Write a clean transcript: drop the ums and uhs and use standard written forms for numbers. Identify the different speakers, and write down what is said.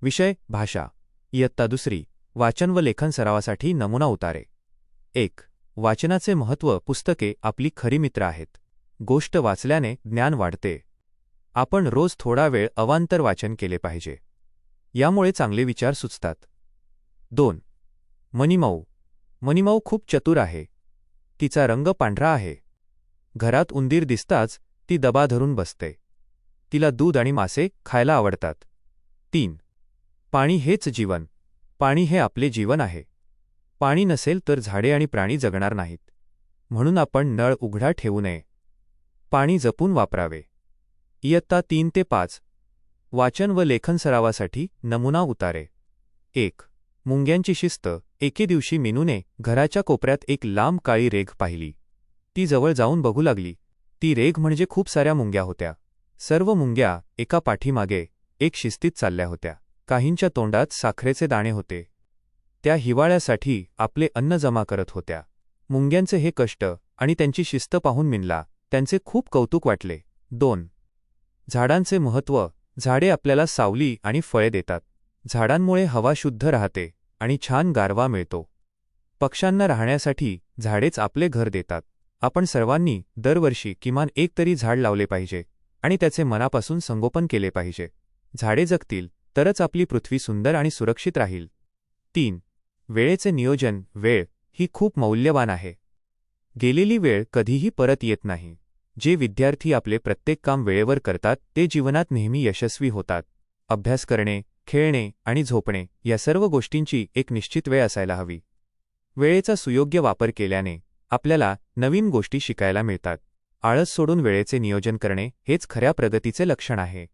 Speaker 1: विषय भाषा इयत्ता दुसरी वाचन व लेखन सरावासाठी नमुना उतारे 1. वाचनाचे महत्त्व पुस्तके आपली खरी मित्र आहेत. गोष्ट वाचल्याने ज्ञान वाढते. आपण रोज थोडा वेळ अवांतर वाचन केले पाहिजे. यामुळे चांगले विचार सुचतात. 2. मनीमाऊ खूप चतुर आहे. तिचा रंग पांढरा आहे. घरात उंदीर दिसताच ती दबा धरून बसते. तिला दूध आणि मासे खायला आवडतात. 3. पाणी हेच जीवन. पाणी हे आपले जीवन आहे. पाणी नसेल तर झाडे आणि प्राणी जगणार नाहीत. म्हणून आपण नळ उघडा ठेवू नये. पाणी जपून वापरावे. इयत्ता 3 ते 5 वाचन व लेखन सरावासाठी नमुना उतारे 1. मुंग्यांची शिस्त. एके दिवशी मीनूने घराच्या कोपऱ्यात एक लांब काळी रेघ पाहिली. ती जवळ जाऊन बघू लागली. ती रेघ म्हणजे खूप साऱ्या मुंग्या होत्या. सर्व मुंग्या एका पाठीमागे एक शिस्तीत चालल्या होत्या. काहींच्या तोंडात साखरेचे दाणे होते. त्या हिवाळ्यासाठी आपले अन्न जमा करत होत्या. मुंग्यांचे हे कष्ट आणि त्यांची शिस्त पाहून मीनला त्यांचे खूप कौतुक वाटले. 2. झाडांचे महत्त्व. झाडे आपल्याला सावली आणि फळे देतात. झाडांमुळे हवा शुद्ध राहते आणि छान गारवा मिळतो. पक्ष्यांना राहण्यासाठी झाडेच आपले घर देतात. आपण सर्वांनी दरवर्षी किमान एक तरी झाड लावले पाहिजे आणि त्याचे मनापासून संगोपन केले पाहिजे. झाडे जगतील तरच आपली पृथ्वी सुंदर आणि सुरक्षित राहील. 3. वेळेचे नियोजन. वेळ ही खूप मौल्यवान आहे. गेलेली वेळ कधीही परत येत नाही. जे विद्यार्थी आपले प्रत्येक काम वेळेवर करतात ते जीवनात नेहमी यशस्वी होतात. अभ्यास करणे, खेळणे आणि झोपणे या सर्व गोष्टींची एक निश्चित वेळ असायला हवी. वेळेचा सुयोग्य वापर केल्याने आपल्याला नवीन गोष्टी शिकायला मिळतात. आळस सोडून वेळेचे नियोजन करणे हेच खऱ्या प्रगतीचे लक्षण आहे.